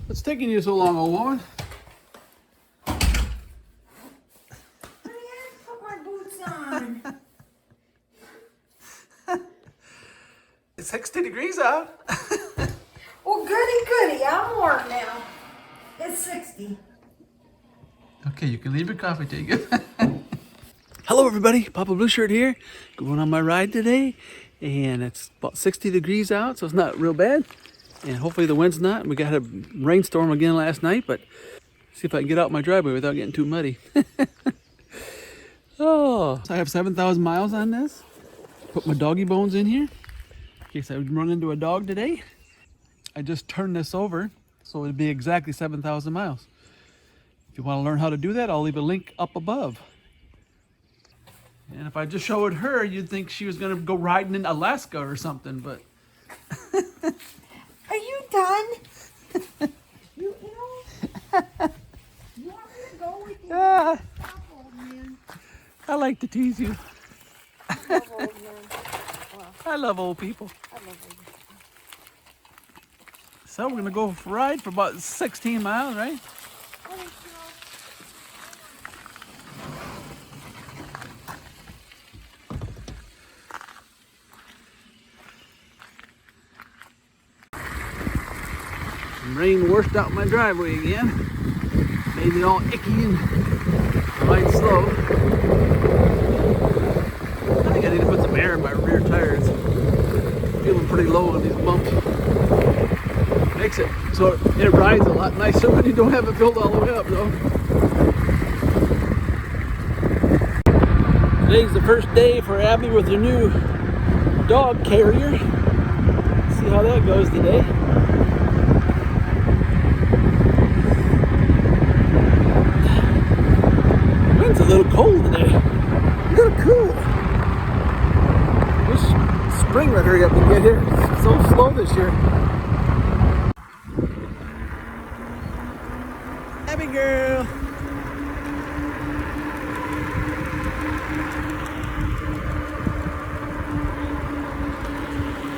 What's taking you so long, old woman? Honey, I have to put my boots on. It's 60 degrees out. Well, goody. I'm warm now. It's 60. Okay, you can leave your coffee, take it. Hello everybody, Papa Blue Shirt here. Going on my ride today. And it's about 60 degrees out, so it's not real bad. And hopefully the wind's not. We got a rainstorm again last night, but see if I can get out my driveway without getting too muddy. Oh, so I have 7,000 miles on this. Put my doggy bones in here in case I would run into a dog today. I just turned this over, so it'd be exactly 7,000 miles. If you want to learn how to do that, I'll leave a link up above. And if I just showed her, you'd think she was going to go riding in Alaska or something, but... Are you done? You know? You want me to go with you? Stop, old man. I like to tease you. I love old men. Well, I love old people. I love old men. So we're going to go for a ride for about 16 miles, right? I think so. Some rain washed out my driveway again. Made it all icky and ride slow. I think I need to put some air in my rear tires. Feeling pretty low on these bumps. Makes it so it rides a lot nicer when you don't have it filled all the way up though. Today's the first day for Abby with her new dog carrier. See how that goes today. Wind's a little cold today. A little cool. Wish spring would hurry up and get here. It's so slow this year. Abby girl.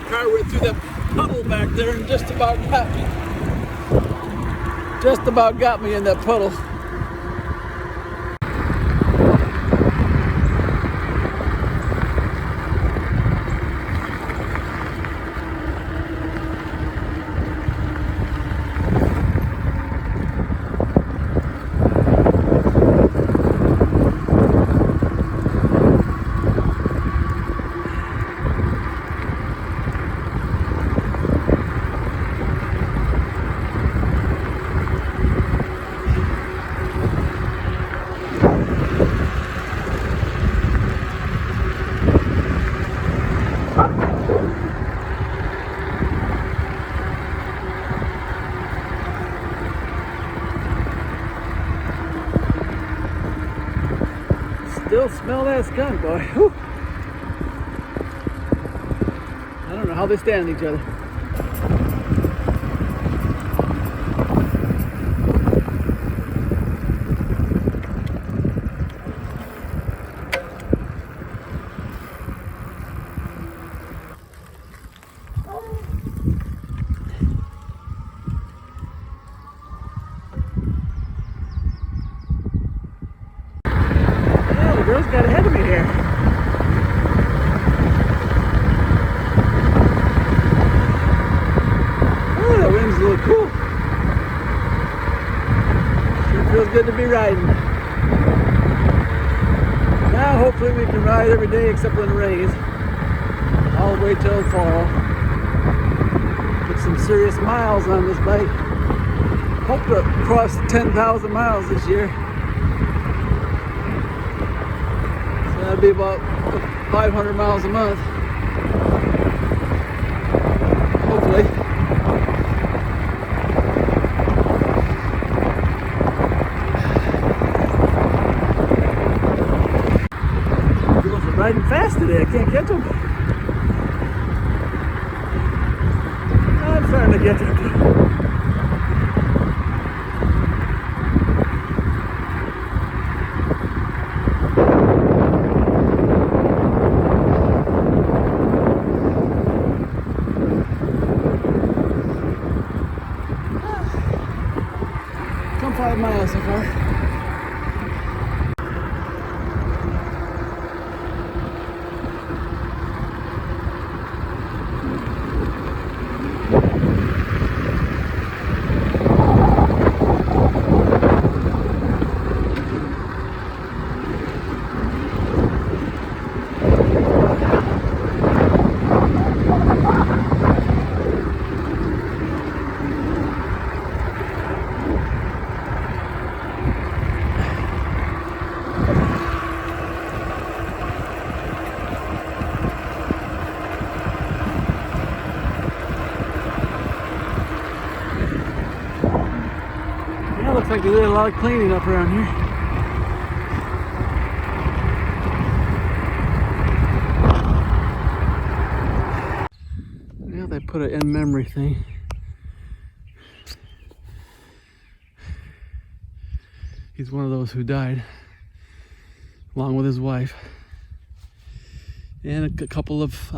Car went through that puddle back there and just about got me. Just about got me in that puddle. Still smell that skunk, boy. Whew. I don't know how they stand each other. Yeah, the girls got ahead of me here. Oh, that wind's a little cool. Sure feels good to be riding. Now hopefully we can ride every day except when it rains. All the way till fall. Put some serious miles on this bike. Hope to cross 10,000 miles this year. So that'd be about 500 miles a month. Hopefully. Girls are riding fast today. I can't catch them. I'm starting to get them. 5 miles so far. Looks like they did a lot of cleaning up around here. Yeah, they put an in-memory thing. He's one of those who died, along with his wife. And a couple of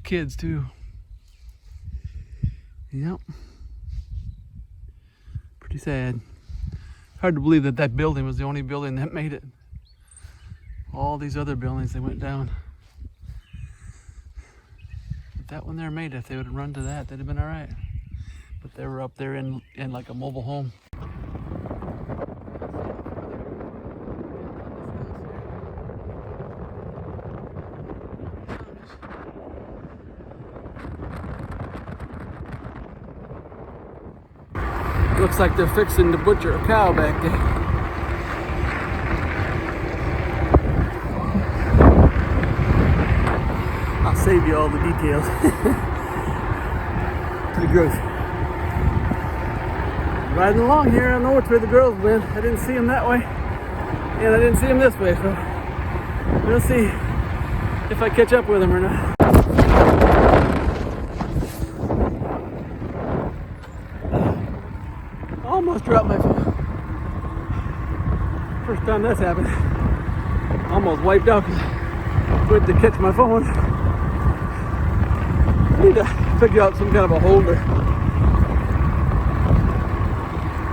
kids too. Yep. Pretty sad. Hard to believe that that building was the only building that made it. All these other buildings, they went down. If that one there made it, if they would have run to that, they'd have been all right. But they were up there in like a mobile home. Looks like they're fixing to butcher a cow back there. I'll save you all the details. Pretty gross. Riding along here, I don't know which way the girls went. I didn't see them that way, and I didn't see them this way, so we'll see if I catch up with them or not. Almost dropped my phone. First time that's happened. Almost wiped out because I went to catch my phone. I need to figure out some kind of a holder.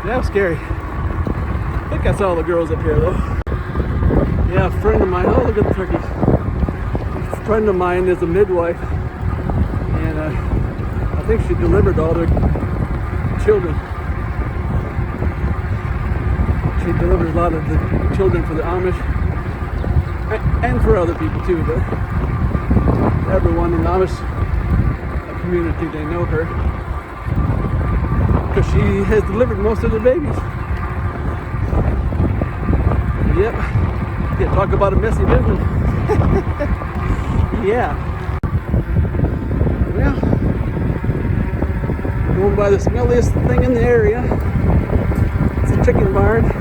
That was scary. I think I saw the girls up here though. Yeah, a friend of mine. Oh, look at the turkeys. A friend of mine is a midwife, and I think she delivered all their children. She delivers a lot of the children for the Amish and for other people too, but everyone in the Amish community, they know her because she has delivered most of their babies. Yep. Yeah, talk about a messy business. Yeah. Well, going by the smelliest thing in the area. It's a chicken barn.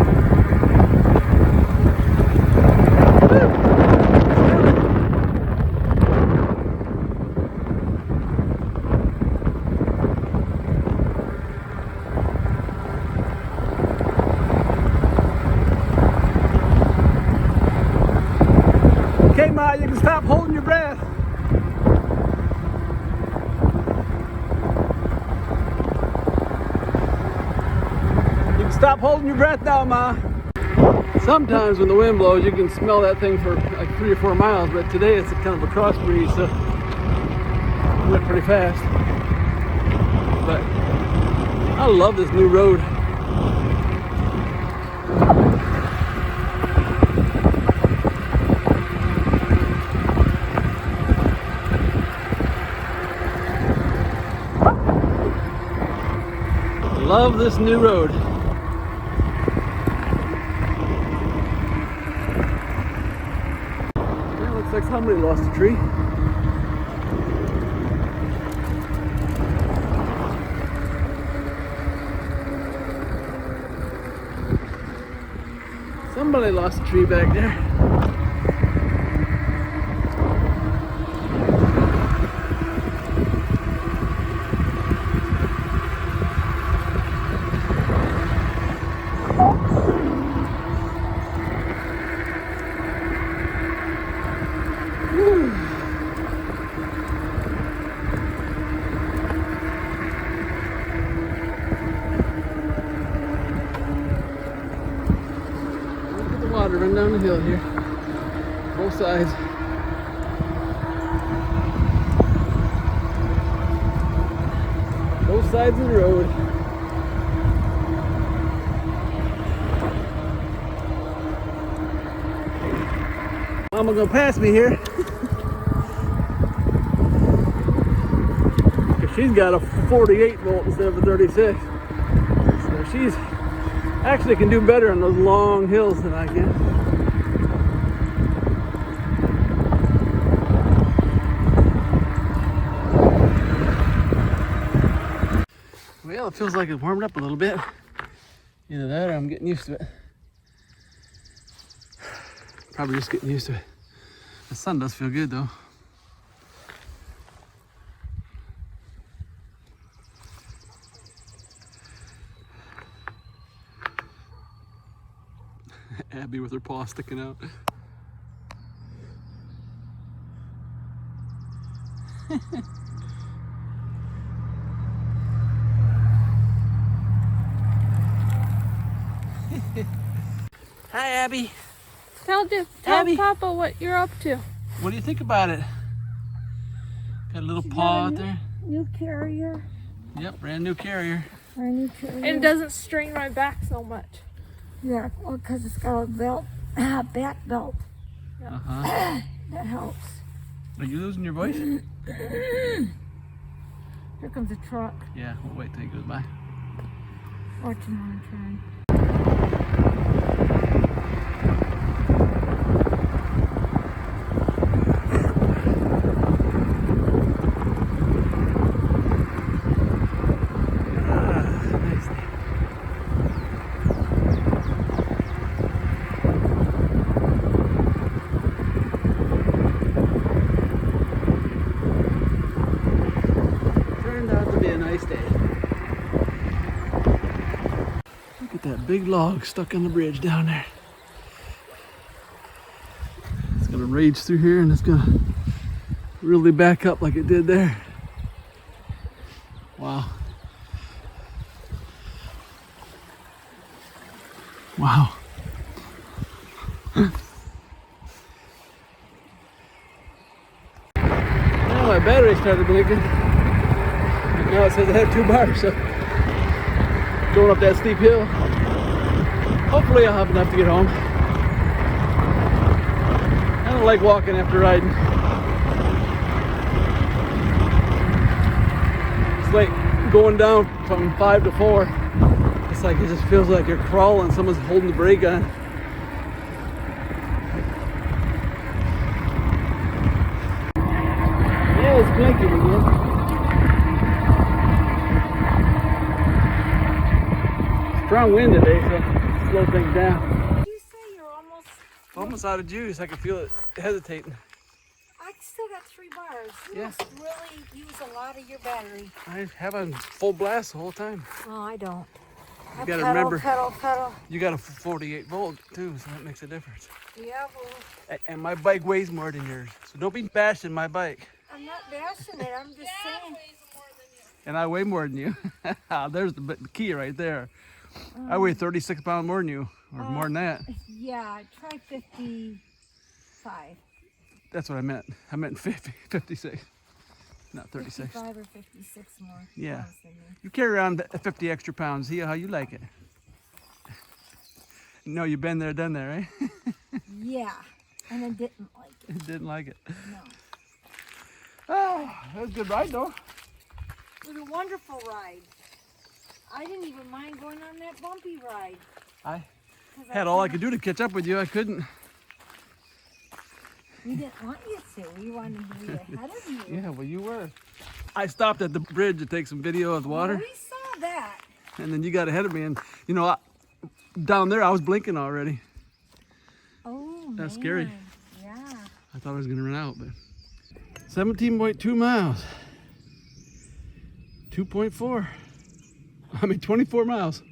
Okay, Ma, you can stop holding your breath. You can stop holding your breath now, Ma. Sometimes when the wind blows, you can smell that thing for like 3 or 4 miles, but today it's kind of a cross breeze, so it went pretty fast. But I love this new road. Love this new road. Yeah, looks like somebody lost a tree. Somebody lost a tree back there. going down the hill here. Both sides. Both sides of the road. Mama gonna pass me here. She's got a 48 volt instead of a 36. So she's actually can do better on those long hills than I can. Well, it feels like it's warmed up a little bit. Either that or I'm getting used to it. Probably just getting used to it. The sun does feel good though. Abby with her paw sticking out. Hi, Abby. Tell Abby. Papa what you're up to. What do you think about it? Got a little paw out there. New carrier. Yep, brand new carrier. Brand new carrier. And it doesn't strain my back so much. Yeah, well, because it's got a belt, back belt. Uh-huh. That helps. Are you losing your voice? Here comes a truck. Yeah, we'll wait till he goes by. Watch him on a turn. That big log stuck on the bridge down there. It's gonna rage through here and it's gonna really back up like it did there. Wow. Wow. Now my battery started blinking. Now it says I have 2 bars, so going up that steep hill. Hopefully I'll have enough to get home. I don't like walking after riding. It's like going down from 5 to 4. It's like it just feels like you're crawling. Someone's holding the brake on. Yeah, it's blinking again. Strong wind today, so slow things down. Did you say you're Almost out of juice. I can feel it hesitating. I still got 3 bars. You Yeah. must really use a lot of your battery. I have on full blast the whole time. Oh, I don't. You gotta remember, Pedal. you got a 48 volt too, so that makes a difference. Yeah, well, And my bike weighs more than yours, so don't be bashing my bike. I'm not bashing it. I'm just saying. And I weigh more than you. There's the key right there. I weigh 36 pounds more than you, or more than that. Yeah, try 55. That's what I meant. I meant 56, not 36. 55 or 56 more. Yeah. pounds than me. You carry around 50 extra pounds. See how you like it. No, you've been there, done that, right? Yeah, and I didn't like it. Didn't like it. No. Oh, that was a good ride though. It was a wonderful ride. I didn't even mind going on that bumpy ride. I had all I could do to catch up with you. I couldn't. We didn't want you to. We wanted to be ahead of you. Yeah, well, you were. I stopped at the bridge to take some video of the water, We saw that. and then you got ahead of me. And you know, down there I was blinking already. Oh, That's scary. Yeah. I thought I was gonna run out, but 17.2 miles. 2.4. I mean 24 miles.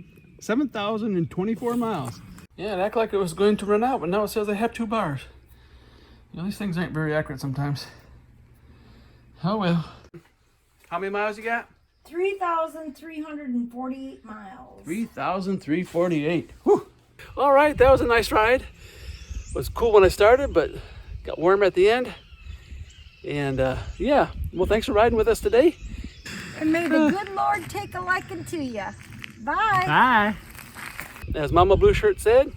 7,024 miles. Yeah, it acted like it was going to run out, but now it says I have 2 bars. You know, these things aren't very accurate sometimes. Oh well. How many miles you got? 3,348 miles. 3,348. Whew. All right, that was a nice ride. was cool when I started, but got warm at the end. And yeah, well, thanks for riding with us today. And may the good Lord take a liking to you. Bye. Bye. As Mama Blue Shirt said,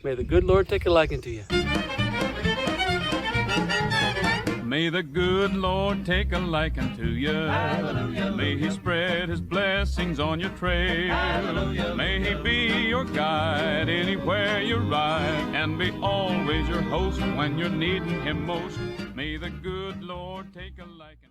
may the good Lord take a liking to you. May the good Lord take a liking to you. Hallelujah. May He spread His blessings on your trail. Hallelujah. May He be your guide anywhere you ride, and be always your host when you're needing Him most. May the good Lord take a liking.